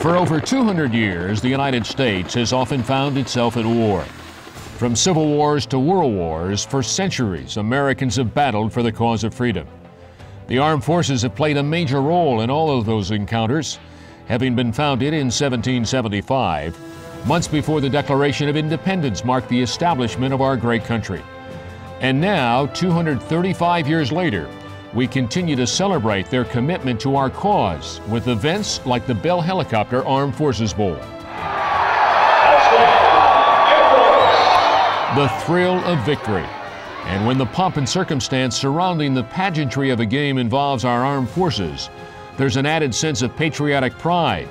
For over 200 years, the United States has often found itself at war. From civil wars to world wars, for centuries, Americans have battled for the cause of freedom. The armed forces have played a major role in all of those encounters, having been founded in 1775, months before the Declaration of Independence marked the establishment of our great country. And now, 235 years later, we continue to celebrate their commitment to our cause with events like the Bell Helicopter Armed Forces Bowl. The thrill of victory. And when the pomp and circumstance surrounding the pageantry of a game involves our armed forces, there's an added sense of patriotic pride.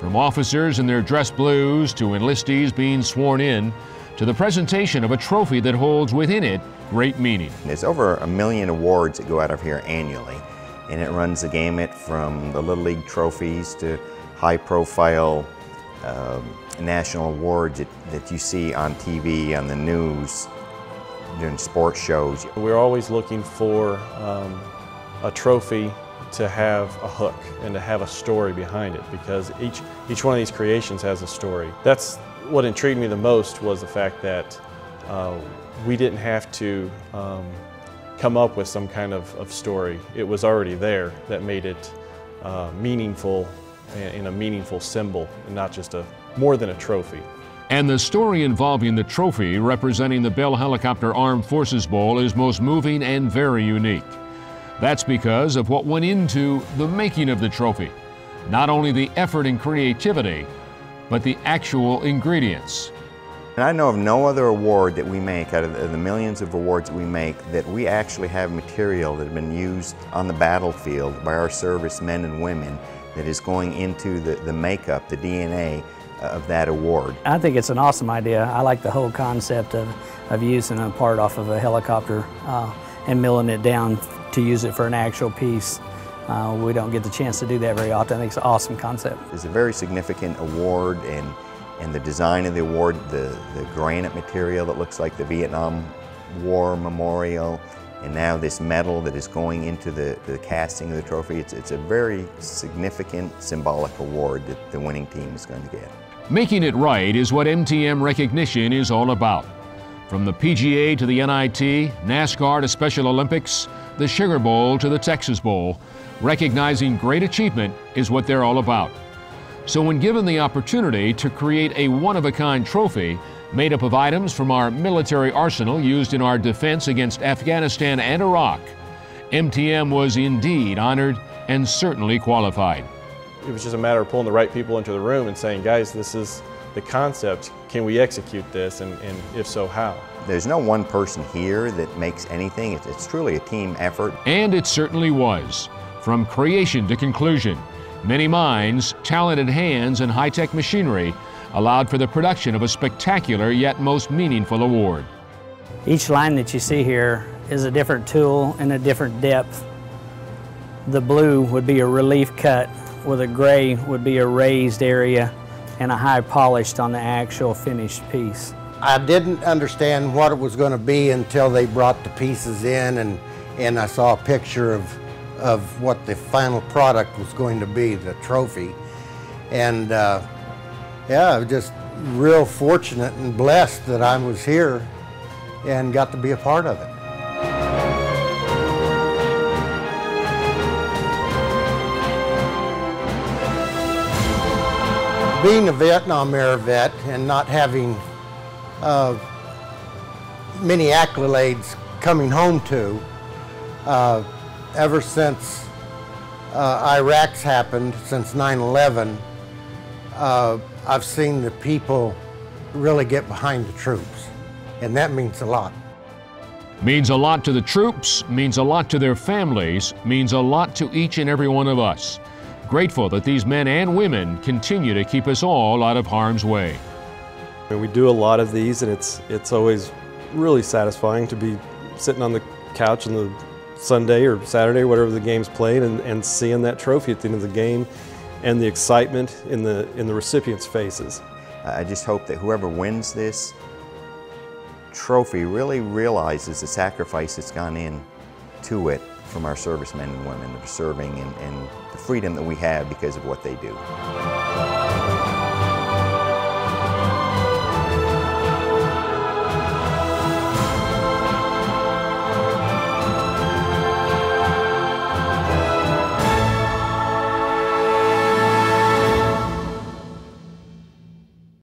From officers in their dress blues to enlistees being sworn in, to the presentation of a trophy that holds within it great meaning. There's over 1 million awards that go out of here annually, and it runs the gamut from the Little League trophies to high-profile national awards that you see on TV, on the news, during sports shows. We're always looking for a trophy to have a hook and to have a story behind it, because each one of these creations has a story. That's what intrigued me the most, was the fact that we didn't have to come up with some kind of story. It was already there that made it meaningful and a meaningful symbol, and not just more than a trophy. And the story involving the trophy representing the Bell Helicopter Armed Forces Bowl is most moving and very unique. That's because of what went into the making of the trophy. Not only the effort and creativity, but the actual ingredients. And I know of no other award that we make, out of the millions of awards that we make, that we actually have material that have been used on the battlefield by our servicemen and women that is going into the makeup, the DNA of that award. I think it's an awesome idea. I like the whole concept of using a part off of a helicopter and milling it down to use it for an actual piece. We don't get the chance to do that very often. I think it's an awesome concept. It's a very significant award, and the design of the award, the granite material that looks like the Vietnam War memorial, and now this metal that is going into the casting of the trophy. It's a very significant symbolic award that the winning team is going to get. Making it right is what MTM recognition is all about. From the PGA to the NIT, NASCAR to Special Olympics, the Sugar Bowl to the Texas Bowl, recognizing great achievement is what they're all about. So when given the opportunity to create a one-of-a-kind trophy made up of items from our military arsenal used in our defense against Afghanistan and Iraq, MTM was indeed honored and certainly qualified. It was just a matter of pulling the right people into the room and saying, guys, this is the concept. Can we execute this, and if so, how? There's no one person here that makes anything. It's truly a team effort. And it certainly was. From creation to conclusion, many minds, talented hands, and high-tech machinery allowed for the production of a spectacular yet most meaningful award. Each line that you see here is a different tool and a different depth. The blue would be a relief cut, where the gray would be a raised area, and a high polished on the actual finished piece. I didn't understand what it was going to be until they brought the pieces in, and I saw a picture of what the final product was going to be, the trophy. And yeah, I was just real fortunate and blessed that I was here and got to be a part of it. Being a Vietnam-era vet and not having many accolades coming home to, ever since Iraq's happened, since 9/11, I've seen the people really get behind the troops, and that means a lot. Means a lot to the troops, means a lot to their families, means a lot to each and every one of us. Grateful that these men and women continue to keep us all out of harm's way. We do a lot of these, and it's always really satisfying to be sitting on the couch on the Sunday or Saturday, whatever the game's played, and seeing that trophy at the end of the game, and the excitement in the recipients' faces. I just hope that whoever wins this trophy really realizes the sacrifice that's gone into it from our servicemen and women that are serving, and the freedom that we have because of what they do.